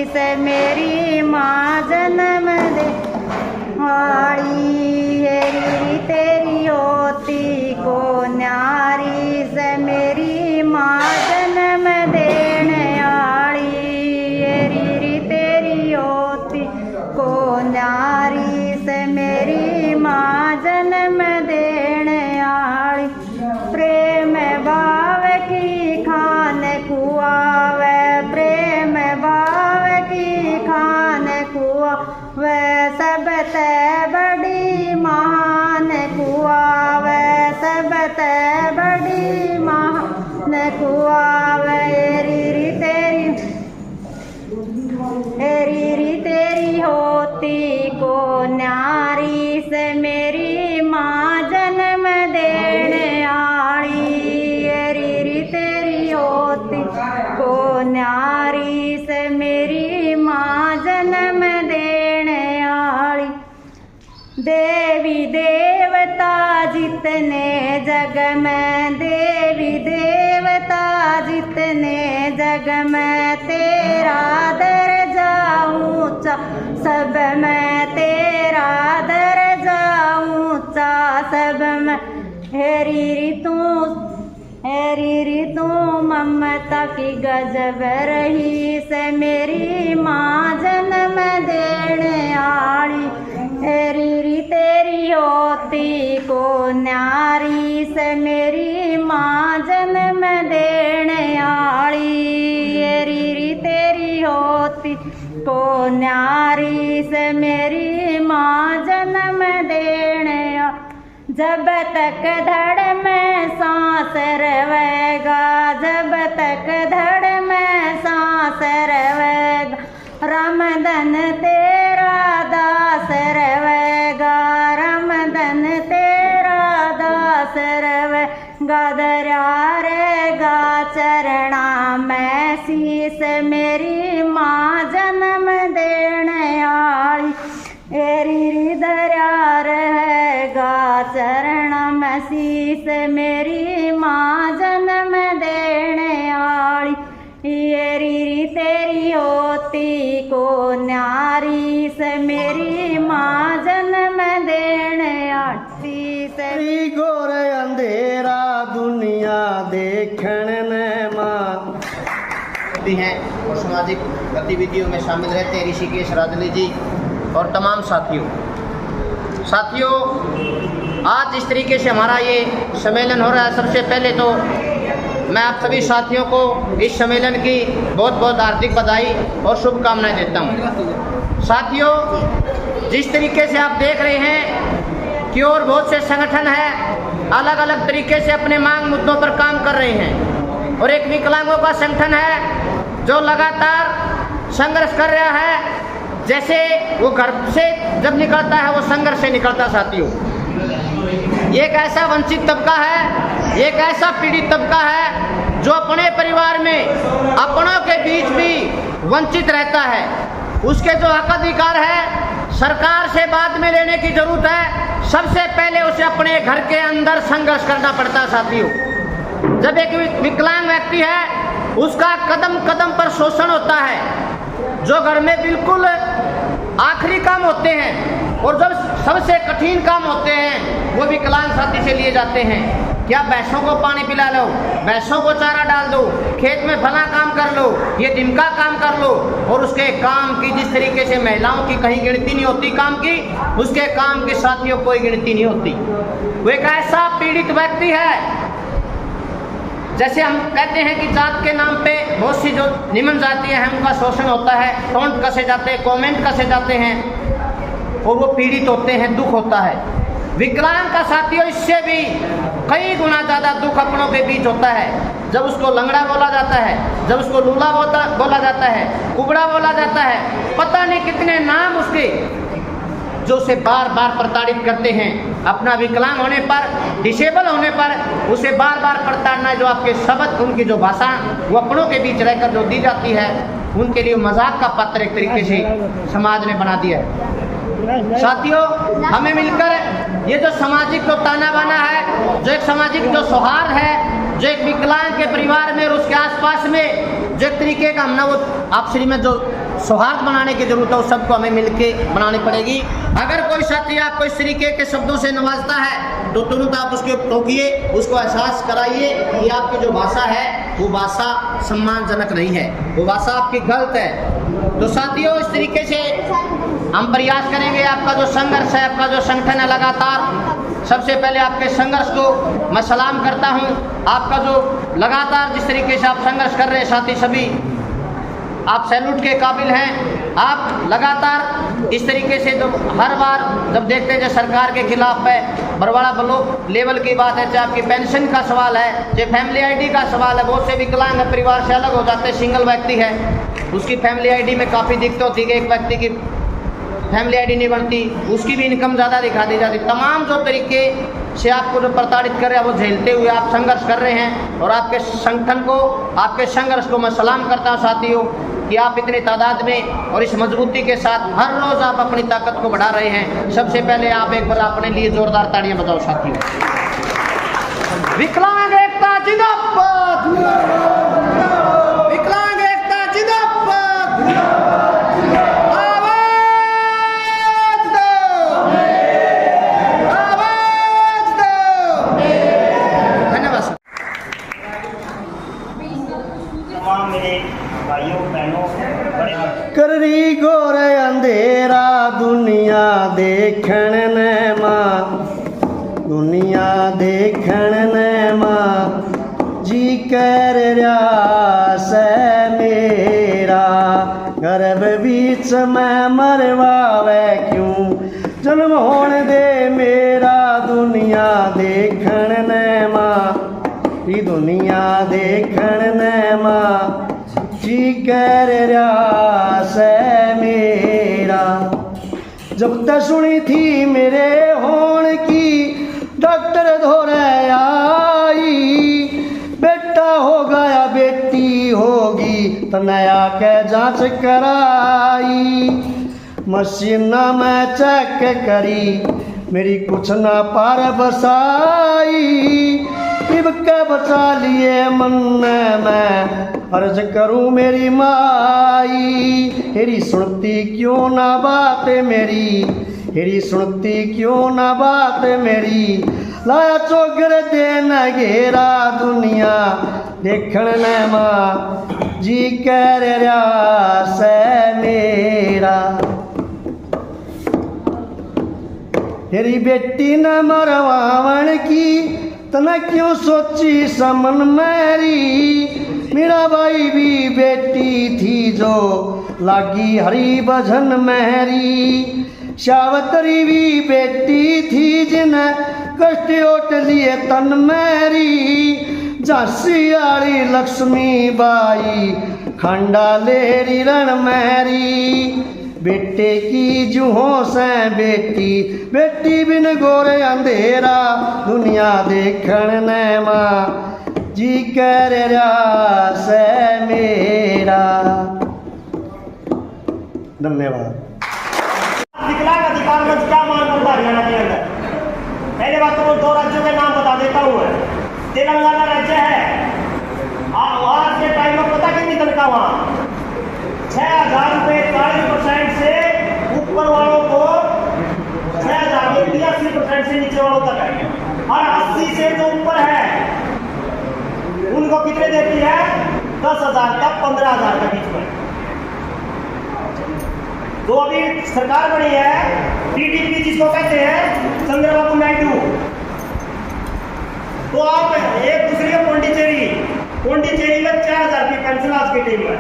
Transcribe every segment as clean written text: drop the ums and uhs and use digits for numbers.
से मेरी माँ जन्म दे आड़ी, हेरी तेरी होती को न्यारी से मेरी माँ जन्म देने आड़ी, हेरी तेरी होती को न्यारी से मेरी माँ जन्म देने आड़ी। प्रेम भाव की खान खुआवे, प्रेम भाव की खान खुआवे, सब ते बड़ी महान खुआवे, सब ते बड़ी महान खुआवे। रीरी तेरी होती को न्यारी से मेरी माँ जन्म देने आड़ी, रीरी तेरी होती को न्यारी से मेरी माँ जन्म देने आड़ी। देवी देवता जितने जग में, देवी देवता जितने जग में, तेरा दर्जा ऊंचा सब में, तेरा दर्जा ऊंचा सब में। हेरी तू ममता की गजब रही से मेरी माँ जन्म देने आड़ी, हेरी तेरी होती को न्यारी से मेरी माँ जन्म देने आड़ी, हेरी तेरी होती को न्यारी से मेरी माँ जन्म देने आड़ी। जब तक धड़ में सांस रहेगा, जब तक धड़ में सांस रहेगा, रमदन तेरा दास रहेगा, रमदन तेरा दास रहेगा। दरिया रहेगा चरणा में शीस मेरी माँ जन्म देने आड़ी, एरी दरिया रहेगा चरण में शीस मेरी माँ जन्म देने आड़ी, एरी तेरी होती को न्यारी से मेरी माँ जन्म देने आड़ी। से गोरे अंधेरा दुनिया देखने में माँ हैं और सामाजिक गतिविधियों में शामिल रहते हैं ऋषिकेश राजली जी और तमाम साथियों आज इस तरीके से हमारा ये सम्मेलन हो रहा है। सबसे पहले तो मैं आप सभी साथियों को इस सम्मेलन की बहुत बहुत हार्दिक बधाई और शुभकामनाएं देता हूँ। साथियों जिस तरीके से आप देख रहे हैं कि और बहुत से संगठन हैं अलग अलग तरीके से अपने मांग मुद्दों पर काम कर रहे हैं, और एक विकलांगों का संगठन है जो लगातार संघर्ष कर रहा है। जैसे वो घर से जब निकलता है वो संघर्ष से निकलता। साथियों ये एक ऐसा वंचित तबका है, एक ऐसा पीड़ित तबका है जो अपने परिवार में अपनों के बीच भी वंचित रहता है। उसके जो हक अधिकार है सरकार से बाद में लेने की जरूरत है, सबसे पहले उसे अपने घर के अंदर संघर्ष करना पड़ता है। साथियों जब एक विकलांग व्यक्ति है उसका कदम कदम पर शोषण होता है, जो घर में बिल्कुल आखिरी काम होते हैं और जब सबसे कठिन काम होते हैं वो विकलांग साथी से लिए जाते हैं। क्या भैंसों को पानी पिला लो, भैंसों को चारा डाल दो, खेत में फला काम कर लो, ये ढिमका काम कर लो, और उसके काम की जिस तरीके से महिलाओं की कहीं गिनती नहीं होती काम की, उसके काम की साथियों कोई गिनती नहीं होती। वो एक ऐसा पीड़ित व्यक्ति है। जैसे हम कहते हैं कि जात के नाम पे बहुत सी जो निम्न जातियां हैं उनका शोषण होता है, टोंट कसे जाते हैं, कमेंट कसे जाते हैं और वो पीड़ित होते हैं, दुख होता है। विकलांग का साथियों इससे भी कई गुना ज़्यादा दुख अपनों के बीच होता है। जब उसको लंगड़ा बोला जाता है, जब उसको लूला बोला जाता है, कुबड़ा बोला जाता है, पता नहीं कितने नाम उसके जो उसे बार बार प्रताड़ित करते हैं। अपना विकलांग होने पर, डिसेबल होने पर उसे बार बार प्रताड़ना, जो आपके शब्द, उनकी जो भाषा वो अपनों के बीच रहकर जो दी जाती है, उनके लिए मजाक का पात्र एक तरीके से समाज ने बना दिया है। साथियों हमें मिलकर ये जो सामाजिक जो ताना बाना है, जो एक सामाजिक जो सौहार्द है, जो एक विकलांग के परिवार में और उसके आसपास में जो एक तरीके का हमने वो आपसी में जो सौहार्द बनाने की जरूरत है, उस सबको हमें मिलके बनानी पड़ेगी। अगर कोई साथी आपको इस तरीके के शब्दों से नवाजता है तो तुरंत आप उसके टोकिए, उसको एहसास कराइए कि आपकी जो भाषा है वो भाषा सम्मानजनक नहीं है, वो भाषा आपकी गलत है। तो साथियों, इस तरीके से हम प्रयास करेंगे। आपका जो संघर्ष है, आपका जो संगठन है, लगातार सबसे पहले आपके संघर्ष को मैं सलाम करता हूं। आपका जो लगातार जिस तरीके से आप संघर्ष कर रहे हैं साथी, सभी आप सैल्यूट के काबिल हैं। आप लगातार इस तरीके से जो हर बार जब देखते हैं जो सरकार के खिलाफ है, बरवाड़ा ब्लॉक लेवल की बात है, चाहे आपकी पेंशन का सवाल है, चाहे फैमिली आईडी का सवाल है, बहुत से विकलांग है, परिवार से अलग हो जाते हैं, सिंगल व्यक्ति है, उसकी फैमिली आईडी में काफ़ी दिक्कत होती है, एक व्यक्ति की फैमिली आईडी नहीं बनती, उसकी भी इनकम ज़्यादा दिखा दी जाती। तमाम जो तरीके से आपको जो प्रताड़ित कर रहे हैं वो झेलते हुए आप संघर्ष कर रहे हैं, और आपके संगठन को, आपके संघर्ष को मैं सलाम करता हूं साथियों कि आप इतनी तादाद में और इस मजबूती के साथ हर रोज़ आप अपनी ताकत को बढ़ा रहे हैं। सबसे पहले आप एक बार अपने लिए जोरदार ताड़ियां बजाओ साथियों। विकलांग एकता जिंदाबाद, विकलांग एकता जिंदाबाद, आवाज दो, आवाज दो। धन्यवाद सर। तमाम मेरे भाइयों बहनों, बड़े कररी घोर अंधेरा दुनिया देखण ने मां, दुनिया देखण ने मां, जी कर रहा से मेरा, गर्भ बीच में मरवावे क्यों, जन्म होने दे मेरा, दुनिया देखण ने मां, ये दुनिया देखण ने मां, जी कर रहा से मेरा। जब तक सुनी थी मेरे होण की, डॉक्टर धोरे आई, बेटा होगा या बेटी होगी, तनया के जांच कराई, मशीना में चेक करी, मेरी कुछ ना पार बसाई, के बचा लिए मन में अर्ज करूं मेरी माई, हेरी सुनती क्यों ना बात मेरी, हेरी सुनती क्यों ना बात मेरी, लाया चोगर देन घेरा दुनिया देखण ने मां, जी कर रहा से मेरा। हेरी बेटी न मरवावण की, तना क्यों सोची समन मेरी, मेरा भाई भी बेटी थी जो लागी हरी भजन मेरी, शावतरी भी बेटी थी जिन्हें कष्ट ओट लिए तन मेरी, झांसी आली लक्ष्मी बाई खंडा लेरी रण मेरी, बेटे की जूहों से बेटी, बेटी बिन गोरे अंधेरा, दुनिया देखण ने मां, जी कर रहा से मेरा। धन्यवाद। विकलांग अधिकार मंच क्या मांग करता है हरियाणा के अंदर? पहले बात तो 2 राज्यों के नाम बता देता हूँ। तेलंगाना राज्य है, आज के टाइम में पता कितनी तनख्वाह वहाँ 6,000 रुपये 40% से ऊपर वालों को 6,000 83% से नीचे वालों तक है, और 80 से जो ऊपर है उनको कितने देती है? 10,000 का 15,000 के बीच में। तो अभी सरकार बनी है टीडीपी जिसको कहते हैं चंद्रबाबू नायडू, तो आप एक दूसरे को पौंडीचेरी में 4,000 की पेंशन आज के टाइम में,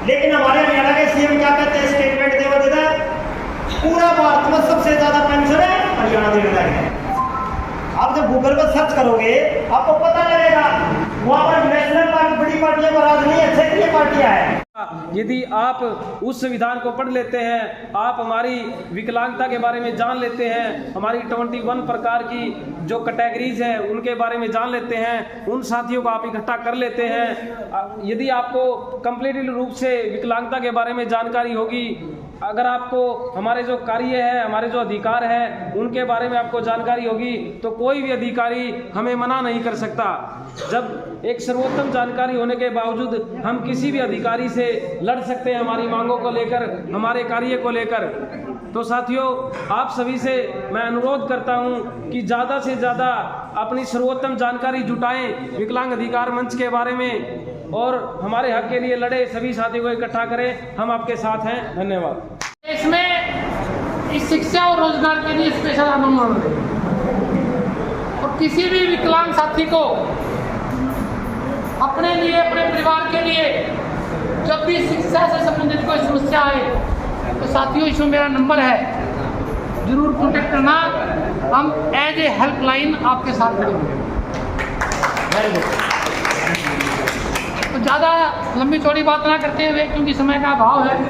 लेकिन हमारे हरियाणा के सीएम क्या कहते हैं? स्टेटमेंट देते पूरा भारत में सबसे ज्यादा पेंशन है हरियाणा दे रहा है। आप जब गूगल पर सर्च करोगे आपको पता लगेगा वहाँ पर नेशनल पार्टी, बड़ी पार्टियों का राज नहीं है, क्षेत्रीय पार्टियां हैं। यदि आप उस संविधान को पढ़ लेते हैं, आप हमारी विकलांगता के बारे में जान लेते हैं, हमारी 21 प्रकार की जो कैटेगरीज हैं उनके बारे में जान लेते हैं, उन साथियों को आप इकट्ठा कर लेते हैं, यदि आपको कंप्लीट रूप से विकलांगता के बारे में जानकारी होगी, अगर आपको हमारे जो कार्य है, हमारे जो अधिकार है उनके बारे में आपको जानकारी होगी, तो कोई भी अधिकारी हमें मना नहीं कर सकता। जब एक सर्वोत्तम जानकारी होने के बावजूद हम किसी भी अधिकारी से लड़ सकते हैं हमारी मांगों को लेकर, हमारे कार्य को लेकर। तो साथियों, आप सभी से मैं अनुरोध करता हूं कि ज़्यादा से ज़्यादा अपनी सर्वोत्तम जानकारी जुटाएं विकलांग अधिकार मंच के बारे में और हमारे हक के लिए लड़े सभी साथियों को इकट्ठा करें। हम आपके साथ हैं। धन्यवाद। इसमें इस शिक्षा और रोजगार के लिए स्पेशल आंदोलन है और किसी भी विकलांग साथी को अपने लिए, अपने परिवार के लिए जब भी शिक्षा से संबंधित कोई समस्या आए तो साथियों, इसमें मेरा नंबर है, जरूर कॉन्टेक्ट करना। हम एज ए हेल्पलाइन आपके साथ खड़े होंगे। Very good. तो ज़्यादा लंबी चौड़ी बात ना करते हुए, क्योंकि समय का अभाव है,